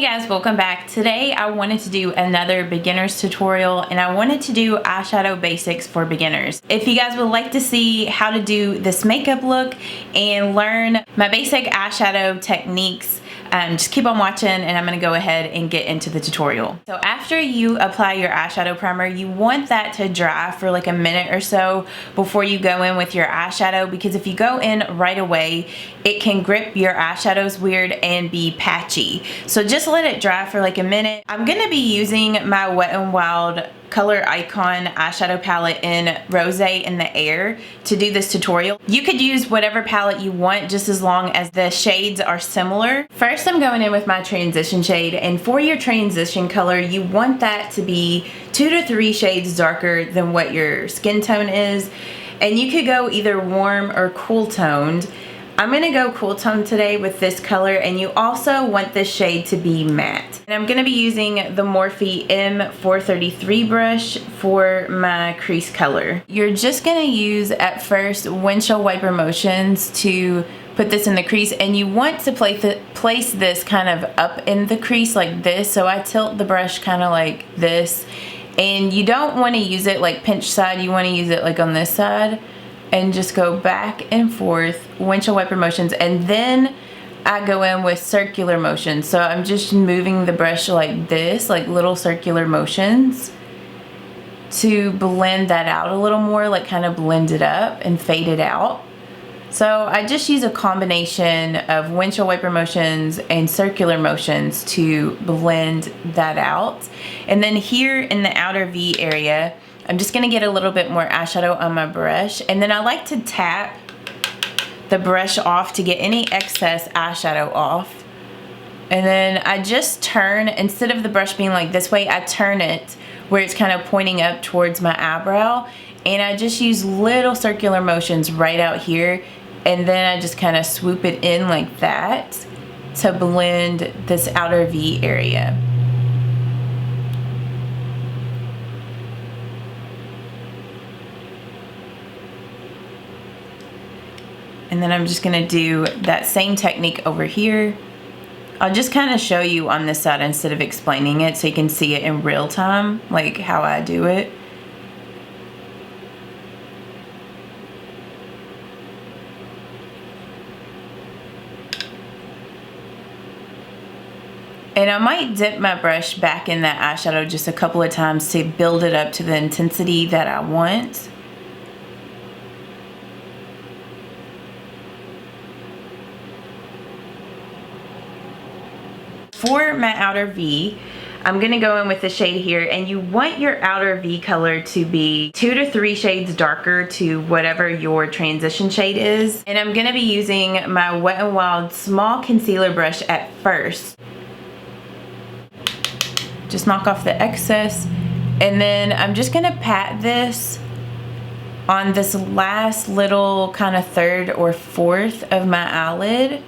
Hey guys, welcome back. Today I wanted to do another beginner's tutorial and I wanted to do eyeshadow basics for beginners. If you guys would like to see how to do this makeup look and learn my basic eyeshadow techniques, just keep on watching and I'm going to go ahead and get into the tutorial. So after you apply your eyeshadow primer, you want that to dry for like a minute or so before you go in with your eyeshadow, because if you go in right away, it can grip your eyeshadows weird and be patchy. So just let it dry for like a minute. I'm going to be using my Wet n Wild Color Icon eyeshadow palette in Rose in the Air to do this tutorial. You could use whatever palette you want, just as long as the shades are similar. First, I'm going in with my transition shade, and for your transition color, you want that to be 2 to 3 shades darker than what your skin tone is. And you could go either warm or cool toned. I'm going to go cool tone today with this color, and you also want this shade to be matte. And I'm going to be using the Morphe M433 brush for my crease color. You're just going to use at first windshield wiper motions to put this in the crease, and you want to place this kind of up in the crease like this. So I tilt the brush kind of like this, and you don't want to use it like pinch side, you want to use it like on this side. And just go back and forth, windshield wiper motions, and then I go in with circular motions. So I'm just moving the brush like this, like little circular motions, to blend that out a little more, like kind of blend it up and fade it out. So I just use a combination of windshield wiper motions and circular motions to blend that out. And then here in the outer V area, I'm just going to get a little bit more eyeshadow on my brush, and then I like to tap the brush off to get any excess eyeshadow off. And then I just turn, instead of the brush being like this way, I turn it where it's kind of pointing up towards my eyebrow, and I just use little circular motions right out here, and then I just kind of swoop it in like that to blend this outer V area. And then I'm just gonna do that same technique over here. I'll just kind of show you on this side instead of explaining it, so you can see it in real time, like how I do it. And I might dip my brush back in that eyeshadow just a couple of times to build it up to the intensity that I want. For my outer V, I'm going to go in with the shade here, and you want your outer V color to be 2 to 3 shades darker to whatever your transition shade is. And I'm going to be using my Wet n Wild small concealer brush at first. Just knock off the excess, and then I'm just going to pat this on this last little kind of third or fourth of my eyelid.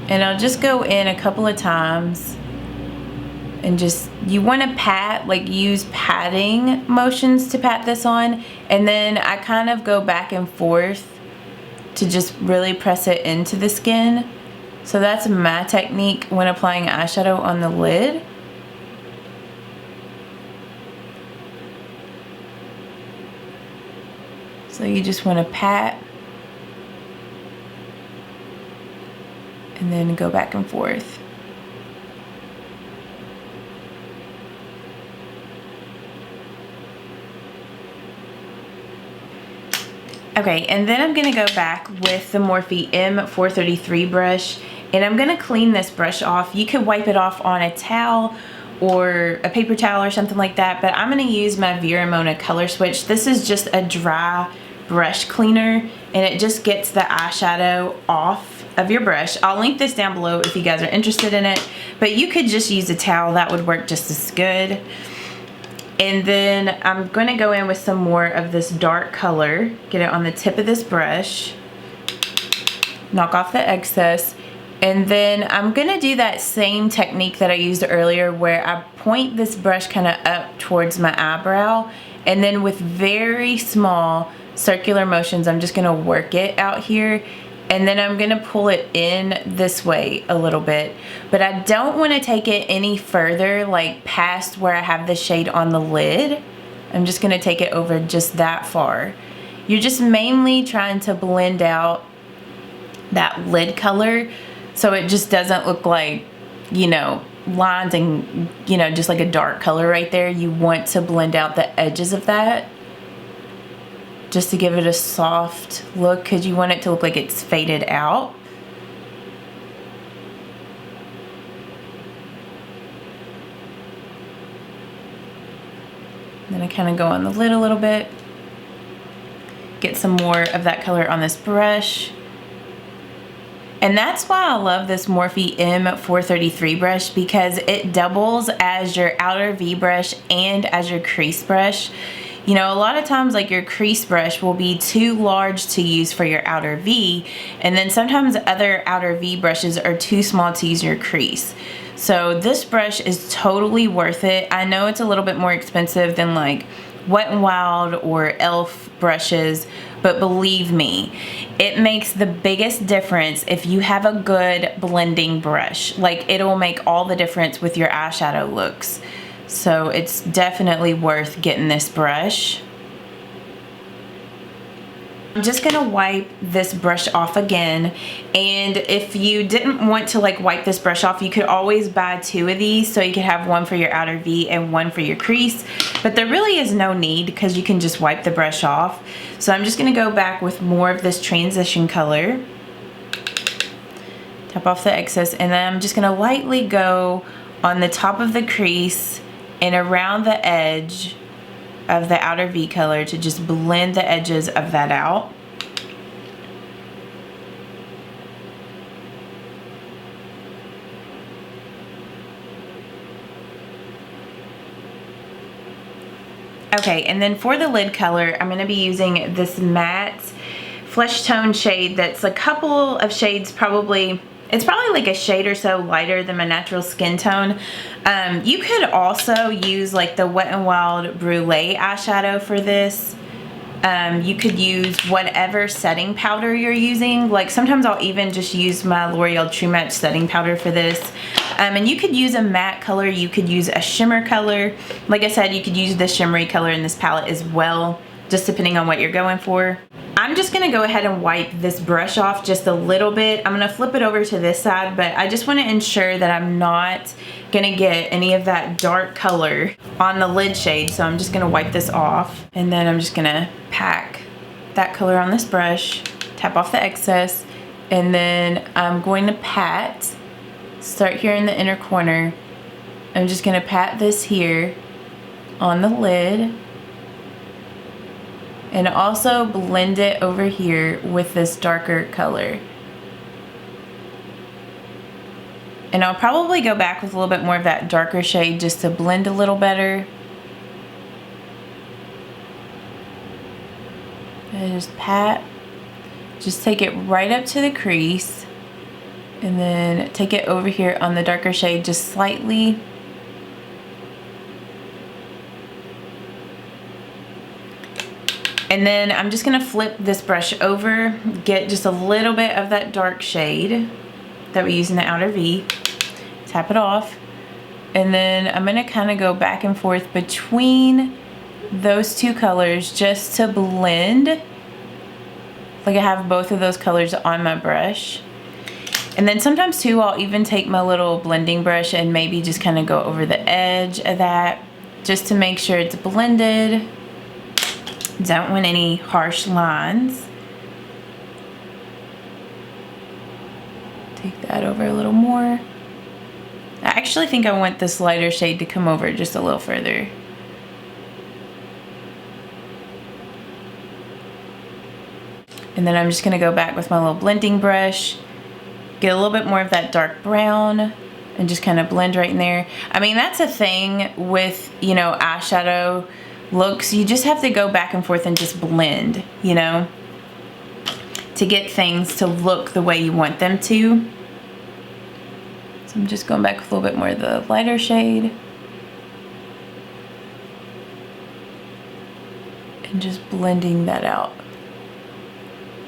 And I'll just go in a couple of times and just, you want to pat, like use patting motions to pat this on. And then I kind of go back and forth to just really press it into the skin. So that's my technique when applying eyeshadow on the lid. So you just want to pat and then go back and forth. Okay, and then I'm going to go back with the Morphe M433 brush, and I'm going to clean this brush off. You could wipe it off on a towel or a paper towel or something like that, but I'm going to use my Vera Mona Color Switch. This is just a dry brush cleaner, and it just gets the eyeshadow off of your brush. I'll link this down below if you guys are interested in it, but you could just use a towel, that would work just as good. And then I'm going to go in with some more of this dark color, get it on the tip of this brush, knock off the excess, and then I'm going to do that same technique that I used earlier where I point this brush kind of up towards my eyebrow, and then with very small circular motions. I'm just gonna work it out here, and then I'm gonna pull it in this way a little bit, but I don't want to take it any further, like past where I have the shade on the lid. I'm just gonna take it over just that far. You're just mainly trying to blend out that lid color so it just doesn't look like, you know, lines and, you know, just like a dark color right there. You want to blend out the edges of that just to give it a soft look, because you want it to look like it's faded out. Then I kind of go on the lid a little bit, get some more of that color on this brush. And that's why I love this Morphe M433 brush, because it doubles as your outer V brush and as your crease brush. You know, a lot of times like your crease brush will be too large to use for your outer V, and then sometimes other outer V brushes are too small to use your crease. So this brush is totally worth it. I know it's a little bit more expensive than like Wet n Wild or e.l.f. brushes, but believe me, it makes the biggest difference if you have a good blending brush. Like, it'll make all the difference with your eyeshadow looks. So it's definitely worth getting this brush. I'm just gonna wipe this brush off again, and if you didn't want to like wipe this brush off, you could always buy two of these, so you could have one for your outer V and one for your crease, but there really is no need because you can just wipe the brush off. So I'm just gonna go back with more of this transition color, tap off the excess, and then I'm just gonna lightly go on the top of the crease and around the edge of the outer V color to just blend the edges of that out. Okay, and then for the lid color, I'm going to be using this matte flesh tone shade that's a couple of shades, probably, it's probably like a shade or so lighter than my natural skin tone. You could also use like the Wet n Wild Brulee eyeshadow for this. You could use whatever setting powder you're using. Like sometimes I'll even just use my L'Oreal True Match setting powder for this. And you could use a matte color, you could use a shimmer color. Like I said, you could use the shimmery color in this palette as well, just depending on what you're going for. I'm just gonna go ahead and wipe this brush off just a little bit. I'm gonna flip it over to this side, but I just wanna ensure that I'm not gonna get any of that dark color on the lid shade. So I'm just gonna wipe this off, and then I'm just gonna pack that color on this brush, tap off the excess, and then I'm going to pat, start here in the inner corner. I'm just gonna pat this here on the lid, and also blend it over here with this darker color. And I'll probably go back with a little bit more of that darker shade just to blend a little better. And just pat, just take it right up to the crease, and then take it over here on the darker shade just slightly. And then I'm just gonna flip this brush over, get just a little bit of that dark shade that we use in the outer V, tap it off, and then I'm gonna kind of go back and forth between those two colors just to blend. Like I have both of those colors on my brush. And then sometimes too, I'll even take my little blending brush and maybe just kind of go over the edge of that just to make sure it's blended. Don't want any harsh lines. Take that over a little more. I actually think I want this lighter shade to come over just a little further. And then I'm just gonna go back with my little blending brush, get a little bit more of that dark brown, and just kind of blend right in there. I mean, that's a thing with, you know, eyeshadow looks. You just have to go back and forth and just blend, you know, to get things to look the way you want them to. So I'm just going back with a little bit more of the lighter shade. And just blending that out.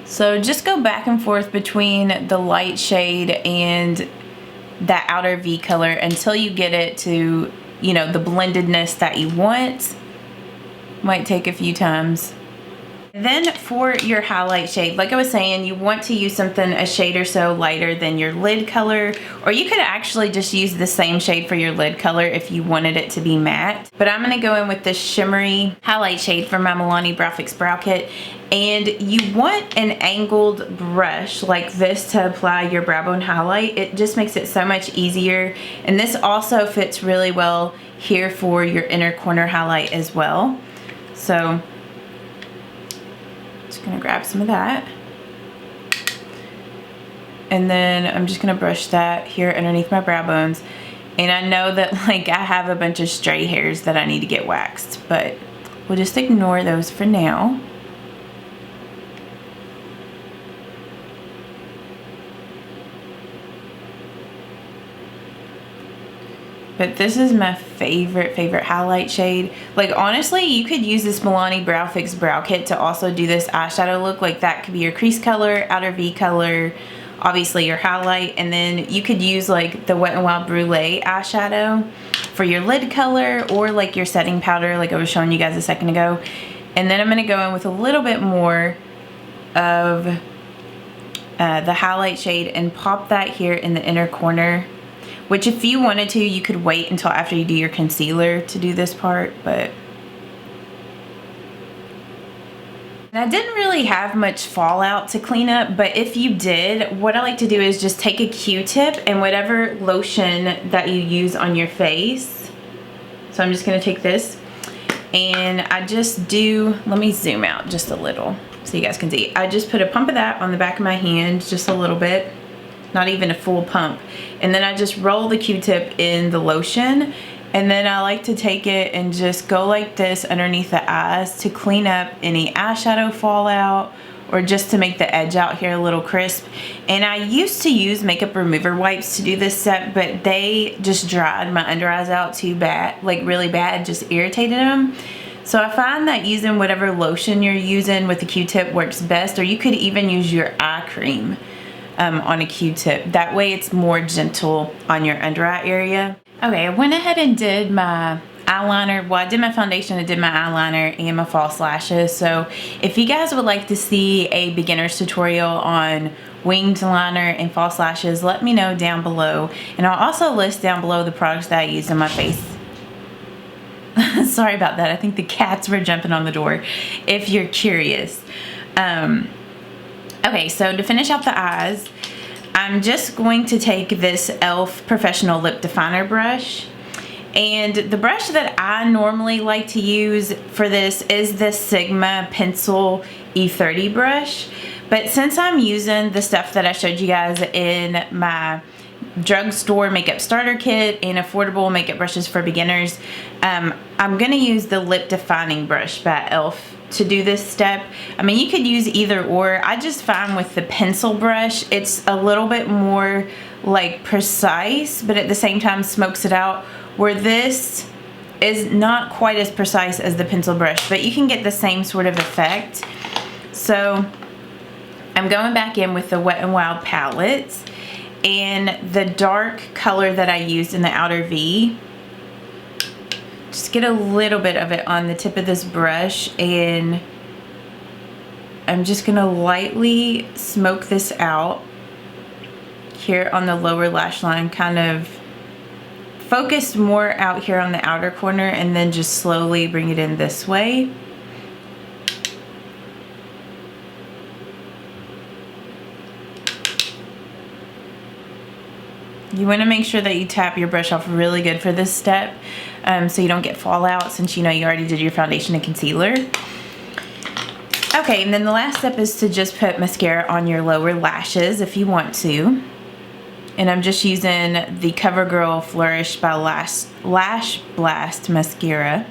So just go back and forth between the light shade and that outer V color until you get it to, you know, the blendedness that you want. Might take a few times. Then for your highlight shade, like I was saying, you want to use something a shade or so lighter than your lid color, or you could actually just use the same shade for your lid color if you wanted it to be matte. But I'm gonna go in with this shimmery highlight shade from my Milani Brow Fix Brow Kit. And you want an angled brush like this to apply your brow bone highlight. It just makes it so much easier. And this also fits really well here for your inner corner highlight as well. So just gonna grab some of that. And then I'm just gonna brush that here underneath my brow bones. And I know that like I have a bunch of stray hairs that I need to get waxed, but we'll just ignore those for now. But this is my favorite highlight shade. Like honestly, you could use this Milani Brow Fix Brow Kit to also do this eyeshadow look. Like that could be your crease color, outer V color, obviously your highlight. And then you could use like the Wet n Wild Brulee eyeshadow for your lid color, or like your setting powder like I was showing you guys a second ago. And then I'm gonna go in with a little bit more of the highlight shade and pop that here in the inner corner. Which if you wanted to, you could wait until after you do your concealer to do this part, but and I didn't really have much fallout to clean up, but if you did, what I like to do is just take a Q-tip and whatever lotion that you use on your face. So I'm just gonna take this and I just do, let me zoom out just a little so you guys can see. I just put a pump of that on the back of my hand, just a little bit. Not even a full pump. And then I just roll the Q-tip in the lotion, and then I like to take it and just go like this underneath the eyes to clean up any eyeshadow fallout, or just to make the edge out here a little crisp. And I used to use makeup remover wipes to do this step, but they just dried my under eyes out too bad, like really bad, just irritated them. So I find that using whatever lotion you're using with the Q-tip works best, or you could even use your eye cream on a Q-tip. That way it's more gentle on your under eye area. Okay, I went ahead and did my eyeliner. Well, I did my foundation, I did my eyeliner and my false lashes. So if you guys would like to see a beginner's tutorial on winged liner and false lashes, let me know down below. And I'll also list down below the products that I use on my face. Sorry about that. I think the cats were jumping on the door, if you're curious. Okay, so to finish out the eyes, I'm just going to take this e.l.f. Professional Lip Definer brush. And the brush that I normally like to use for this is this Sigma Pencil E30 brush. But since I'm using the stuff that I showed you guys in my Drugstore makeup starter kit and affordable makeup brushes for beginners, I'm going to use the Lip Defining brush by e.l.f. to do this step. I mean, you could use either or. I just find with the pencil brush, it's a little bit more like precise, but at the same time smokes it out, where this is not quite as precise as the pencil brush, but you can get the same sort of effect. So I'm going back in with the Wet n Wild palette, and the dark color that I used in the outer V, just get a little bit of it on the tip of this brush, and I'm just gonna lightly smoke this out here on the lower lash line, kind of focused more out here on the outer corner, and then just slowly bring it in this way. You want to make sure that you tap your brush off really good for this step, so you don't get fallout, since you know you already did your foundation and concealer. Okay, and then the last step is to just put mascara on your lower lashes if you want to. And I'm just using the CoverGirl Flourish by Lash Blast mascara.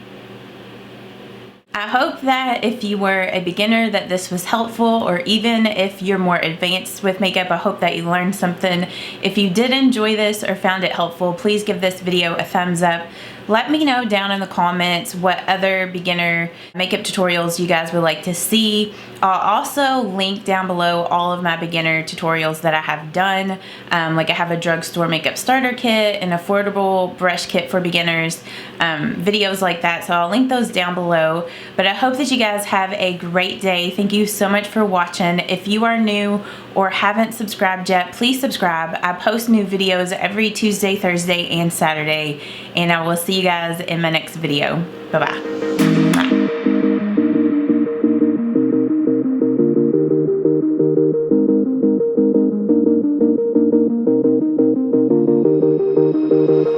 I hope that if you were a beginner that this was helpful, or even if you're more advanced with makeup, I hope that you learned something. If you did enjoy this or found it helpful, please give this video a thumbs up. let me know down in the comments what other beginner makeup tutorials you guys would like to see. I'll also link down below all of my beginner tutorials that I have done. Like I have a drugstore makeup starter kit, an affordable brush kit for beginners, videos like that. So I'll link those down below. But I hope that you guys have a great day. Thank you so much for watching. If you are new or haven't subscribed yet, please subscribe. I post new videos every Tuesday, Thursday, and Saturday. And I will see you guys in my next video. Bye-bye.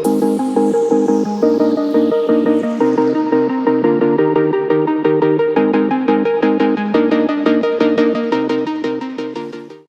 Bye.